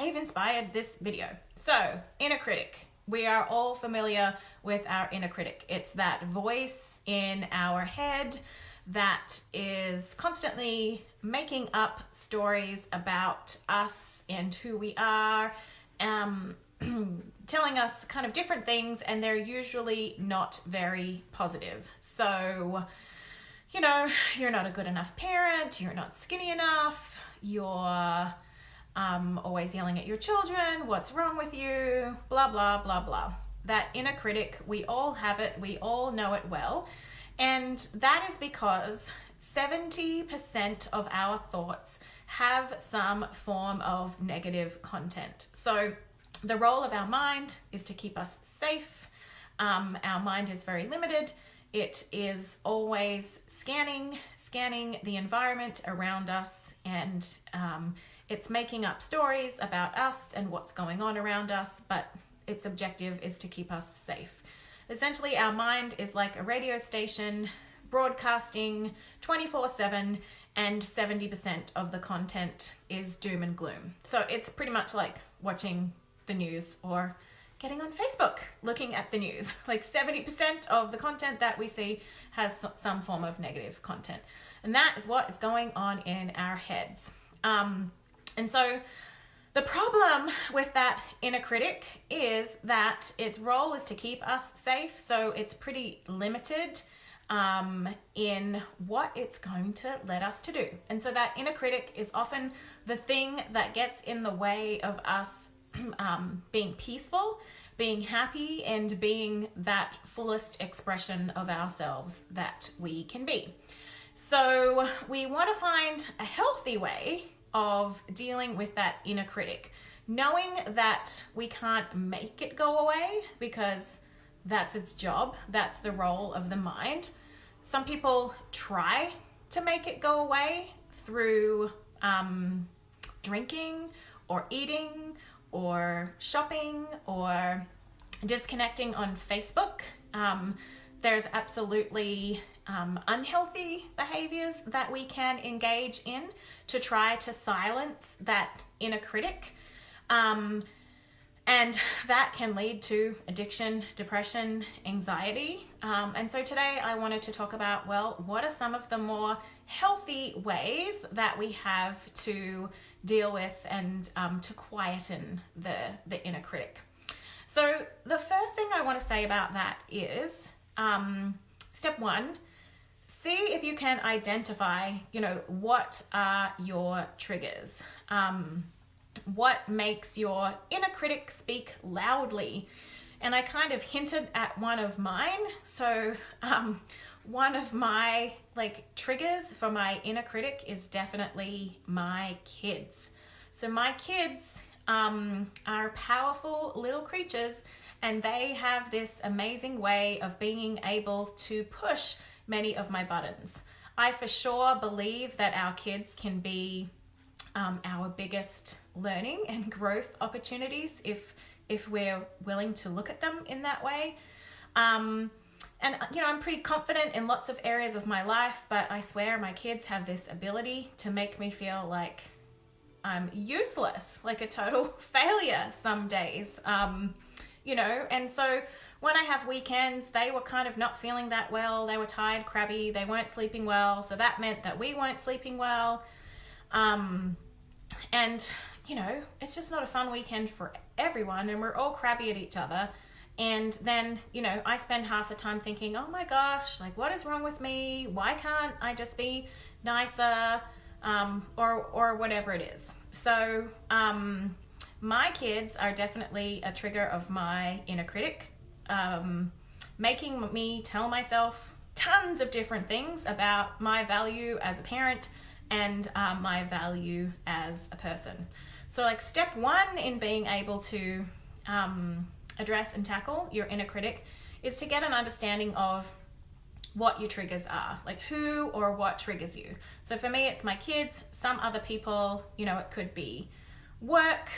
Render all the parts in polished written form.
have inspired this video. So, inner critic. We are all familiar with our inner critic. It's that voice in our head that is constantly making up stories about us and who we are, telling us kind of different things, and they're usually not very positive. So, you know, you're not a good enough parent, you're not skinny enough, you're always yelling at your children, what's wrong with you, blah, blah, blah, blah. That inner critic, we all have it, we all know it well. And that is because 70% of our thoughts have some form of negative content. So the role of our mind is to keep us safe. Our mind is very limited. It is always scanning the environment around us, and it's making up stories about us and what's going on around us, but its objective is to keep us safe. Essentially, our mind is like a radio station broadcasting 24/7, and 70% of the content is doom and gloom. So it's pretty much like watching the news or getting on Facebook, looking at the news. Like 70% of the content that we see has some form of negative content. And that is what is going on in our heads. And so the problem with that inner critic is that its role is to keep us safe. So it's pretty limited in what it's going to let us to do. And so that inner critic is often the thing that gets in the way of us being peaceful, being happy, and being that fullest expression of ourselves that we can be. So we want to find a healthy way of dealing with that inner critic, knowing that we can't make it go away because that's its job, that's the role of the mind. Some people try to make it go away through drinking or eating or shopping or disconnecting on Facebook. There's absolutely unhealthy behaviors that we can engage in to try to silence that inner critic. And that can lead to addiction, depression, anxiety. And so today I wanted to talk about, well, what are some of the more healthy ways that we have to deal with and to quieten the inner critic. So the first thing I want to say about that is, step one, see if you can identify, what are your triggers? What makes your inner critic speak loudly? And I kind of hinted at one of mine. So one of my triggers for my inner critic is definitely my kids. So my kids are powerful little creatures, and they have this amazing way of being able to push many of my buttons. I for sure believe that our kids can be our biggest learning and growth opportunities if we're willing to look at them in that way. And I'm pretty confident in lots of areas of my life, but I swear my kids have this ability to make me feel like I'm useless, like a total failure some days. And so when I have weekends, they were kind of not feeling that well. They were tired, crabby, they weren't sleeping well. So that meant that we weren't sleeping well. And it's just not a fun weekend for everyone, and we're all crabby at each other. And then, I spend half the time thinking, oh my gosh, what is wrong with me? Why can't I just be nicer? Or whatever it is. So, my kids are definitely a trigger of my inner critic, making me tell myself tons of different things about my value as a parent and my value as a person. So step one in being able to address and tackle your inner critic is to get an understanding of what your triggers are, who or what triggers you. So for me, it's my kids. Some other people, it could be work,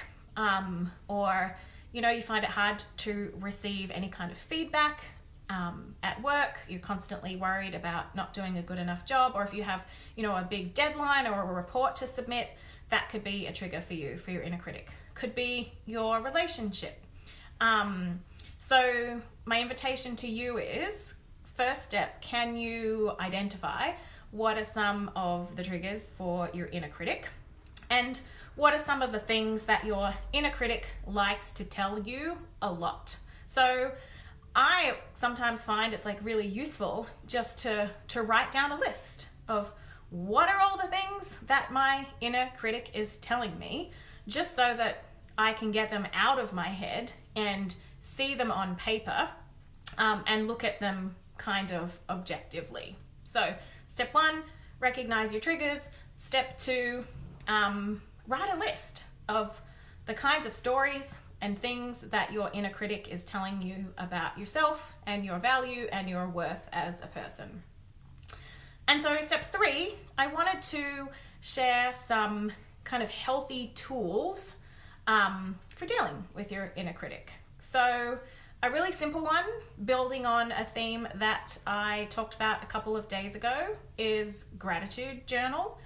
or you find it hard to receive any kind of feedback at work. You're constantly worried about not doing a good enough job, or if you have a big deadline or a report to submit, that could be a trigger for you, for your inner critic. Could be your relationship. So my invitation to you is, first step, can you identify what are some of the triggers for your inner critic? And what are some of the things that your inner critic likes to tell you a lot? So I sometimes find it's like really useful just to write down a list of what are all the things that my inner critic is telling me, just so that I can get them out of my head and see them on paper, and look at them kind of objectively. So step 1, recognize your triggers. Step 2, write a list of the kinds of stories and things that your inner critic is telling you about yourself and your value and your worth as a person. And so step 3, I wanted to share some kind of healthy tools for dealing with your inner critic. So a really simple one, building on a theme that I talked about a couple of days ago, is gratitude journal.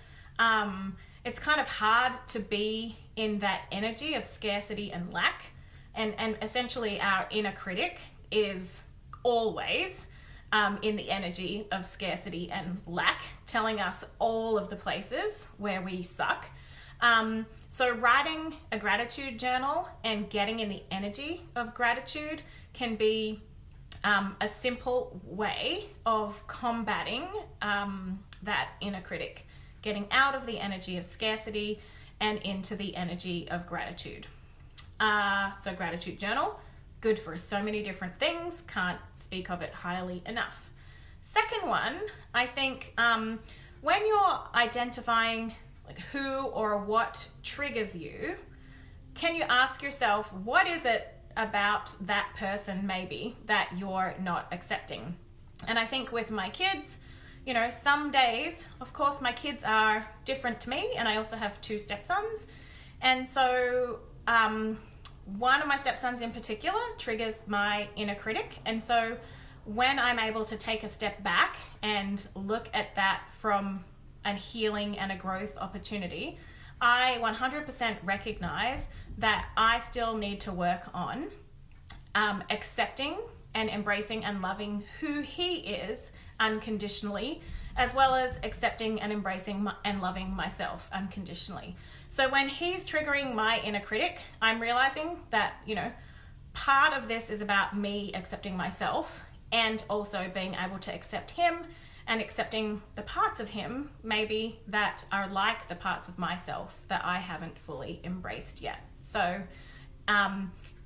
It's kind of hard to be in that energy of scarcity and lack. And essentially our inner critic is always in the energy of scarcity and lack, telling us all of the places where we suck. So writing a gratitude journal and getting in the energy of gratitude can be a simple way of combating that inner critic, getting out of the energy of scarcity and into the energy of gratitude. So gratitude journal, good for so many different things, can't speak of it highly enough. Second one, I think when you're identifying like who or what triggers you, can you ask yourself, what is it about that person maybe that you're not accepting? And I think with my kids, you know, some days, of course, my kids are different to me, and I also have 2 stepsons. And so one of my stepsons in particular triggers my inner critic. And so when I'm able to take a step back and look at that from a healing and a growth opportunity, I 100% recognize that I still need to work on accepting and embracing and loving who he is unconditionally, as well as accepting and embracing and loving myself unconditionally. So when he's triggering my inner critic, I'm realizing that, you know, part of this is about me accepting myself and also being able to accept him and accepting the parts of him maybe that are like the parts of myself that I haven't fully embraced yet. So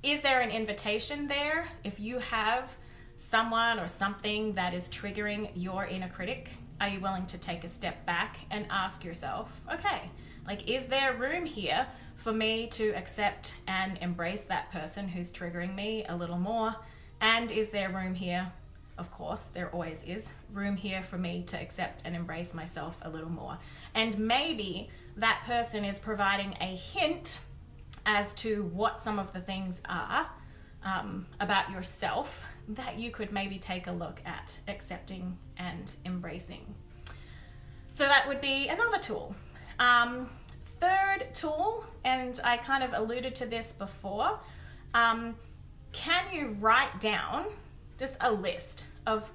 is there an invitation there? If you have someone or something that is triggering your inner critic, are you willing to take a step back and ask yourself, okay, like, is there room here for me to accept and embrace that person who's triggering me a little more? And is there room here? Of course, there always is room here for me to accept and embrace myself a little more. And maybe that person is providing a hint as to what some of the things are about yourself that you could maybe take a look at accepting and embracing. So that would be another tool. Third tool, and I kind of alluded to this before, can you write down just a list of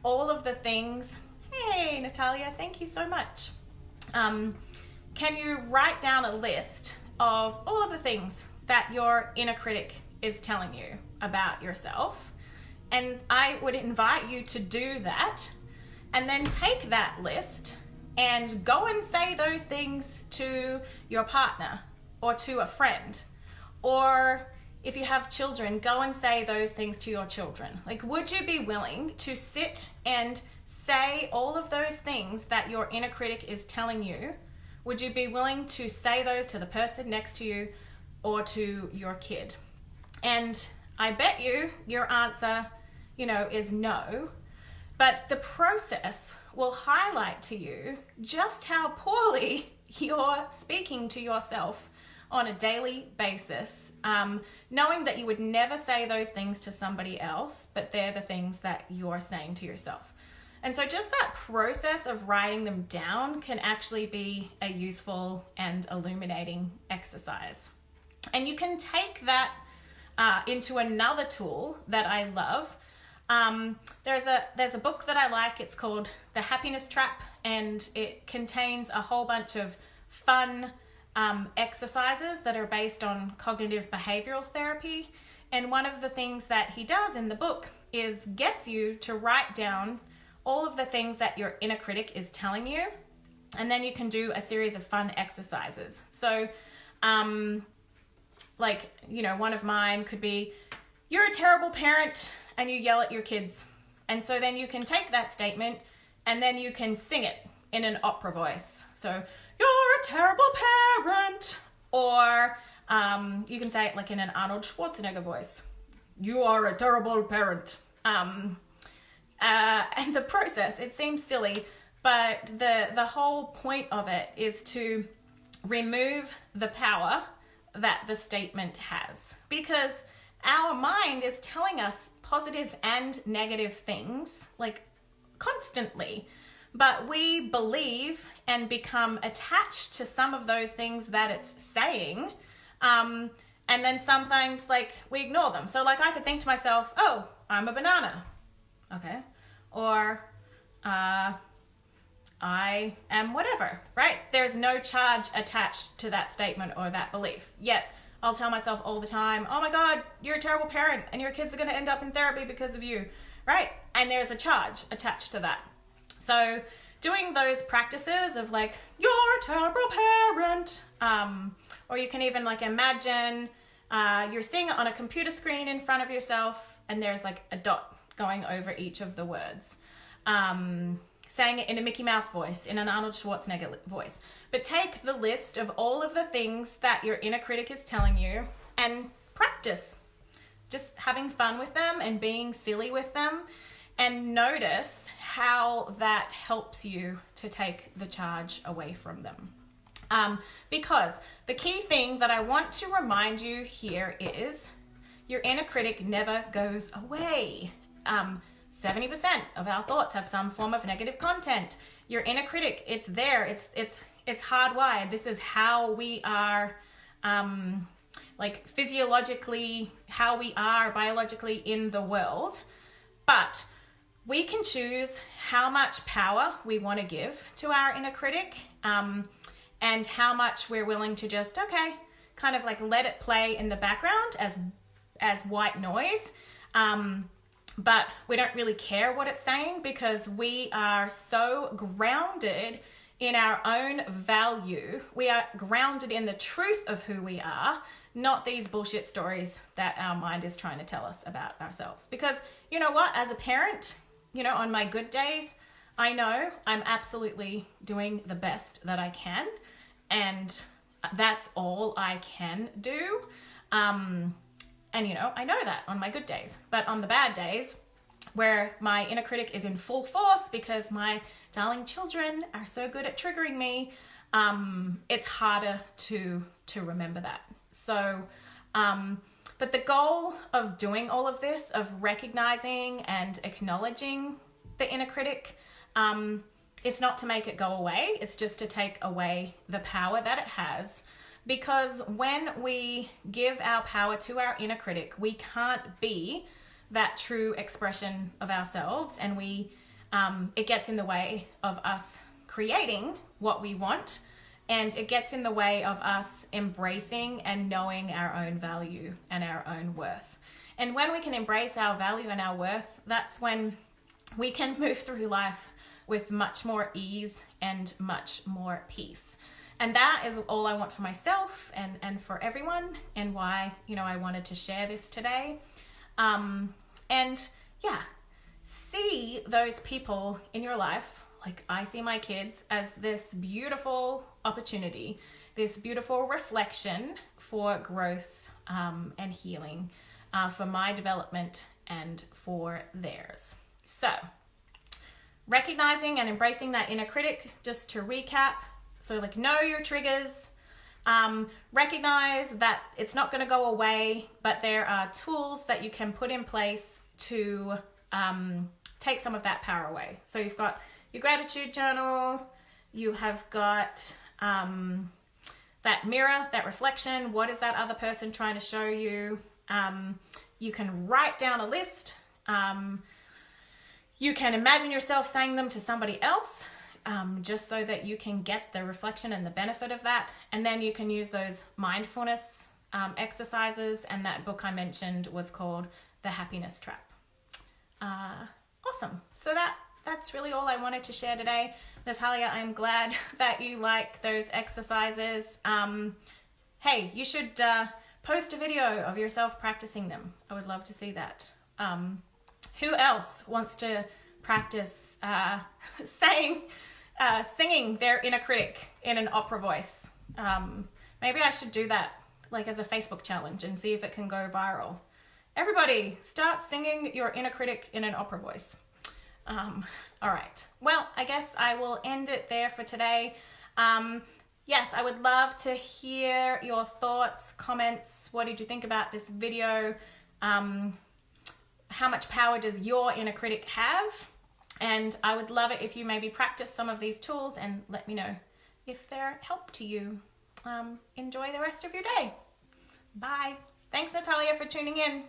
all of the things? Hey, Natalia, thank you so much. Can you write down a list of all of the things that your inner critic is telling you about yourself? And I would invite you to do that, and then take that list and go and say those things to your partner or to a friend. Or if you have children, go and say those things to your children. Like, would you be willing to sit and say all of those things that your inner critic is telling you? Would you be willing to say those to the person next to you or to your kid? And I bet you your answer, is no. But the process will highlight to you just how poorly you're speaking to yourself on a daily basis, knowing that you would never say those things to somebody else, but they're the things that you're saying to yourself. And so just that process of writing them down can actually be a useful and illuminating exercise. And you can take that into another tool that I love. There's a book that I like. It's called The Happiness Trap, and it contains a whole bunch of fun exercises that are based on cognitive behavioral therapy. And one of the things that he does in the book is gets you to write down all of the things that your inner critic is telling you, and then you can do a series of fun exercises. So like, you know, one of mine could be, you're a terrible parent and you yell at your kids. And so then you can take that statement and then you can sing it in an opera voice. So, you're a terrible parent. Or you can say it like in an Arnold Schwarzenegger voice. You are a terrible parent. And the process, it seems silly, but the whole point of it is to remove the power that the statement has, because our mind is telling us positive and negative things like constantly, but we believe and become attached to some of those things that it's saying, and then sometimes like we ignore them. So like I could think to myself, oh, I'm a banana, okay, or I am whatever, right? There's no charge attached to that statement or that belief. Yet I'll tell myself all the time, oh my God, you're a terrible parent and your kids are going to end up in therapy because of you, right? And there's a charge attached to that. So doing those practices of like, you're a terrible parent, or you can even like imagine you're seeing it on a computer screen in front of yourself and there's like a dot going over each of the words. Saying it in a Mickey Mouse voice, in an Arnold Schwarzenegger voice. But take the list of all of the things that your inner critic is telling you and practice. Just having fun with them and being silly with them, and notice how that helps you to take the charge away from them. Because the key thing that I want to remind you here is your inner critic never goes away. 70% of our thoughts have some form of negative content. Your inner critic, it's there. It's hardwired. This is how we are, like physiologically, how we are biologically in the world. But we can choose how much power we want to give to our inner critic, and how much we're willing to just, okay, kind of like let it play in the background as white noise. But we don't really care what it's saying because we are so grounded in our own value. We are grounded in the truth of who we are, not these bullshit stories that our mind is trying to tell us about ourselves. Because you know what, as a parent, you know, on my good days, I know I'm absolutely doing the best that I can, and that's all I can do. And, you know, I know that on my good days, but on the bad days where my inner critic is in full force because my darling children are so good at triggering me, it's harder to remember that. So, but the goal of doing all of this, of recognizing and acknowledging the inner critic, it's not to make it go away. It's just to take away the power that it has. Because when we give our power to our inner critic, we can't be that true expression of ourselves, and it gets in the way of us creating what we want, and it gets in the way of us embracing and knowing our own value and our own worth. And when we can embrace our value and our worth, that's when we can move through life with much more ease and much more peace. And that is all I want for myself and for everyone, and why, you know, I wanted to share this today. And yeah, see those people in your life, like I see my kids, as this beautiful opportunity, this beautiful reflection for growth and healing, for my development and for theirs. So, recognizing and embracing that inner critic, just to recap. So like, know your triggers, recognize that it's not going to go away, but there are tools that you can put in place to take some of that power away. So you've got your gratitude journal, you have got that mirror, that reflection. What is that other person trying to show you? You can write down a list. You can imagine yourself saying them to somebody else, just so that you can get the reflection and the benefit of that. And then you can use those mindfulness exercises. And that book I mentioned was called The Happiness Trap. Awesome. So that's really all I wanted to share today. Natalia, I'm glad that you like those exercises. Hey, you should post a video of yourself practicing them. I would love to see that. Who else wants to practice singing their inner critic in an opera voice? Maybe I should do that like as a Facebook challenge and see if it can go viral. Everybody, start singing your inner critic in an opera voice. All right. Well, I guess I will end it there for today. Yes, I would love to hear your thoughts, comments. What did you think about this video? How much power does your inner critic have? And I would love it if you maybe practice some of these tools and let me know if they're help to you. Enjoy the rest of your day. Bye. Thanks, Natalia, for tuning in.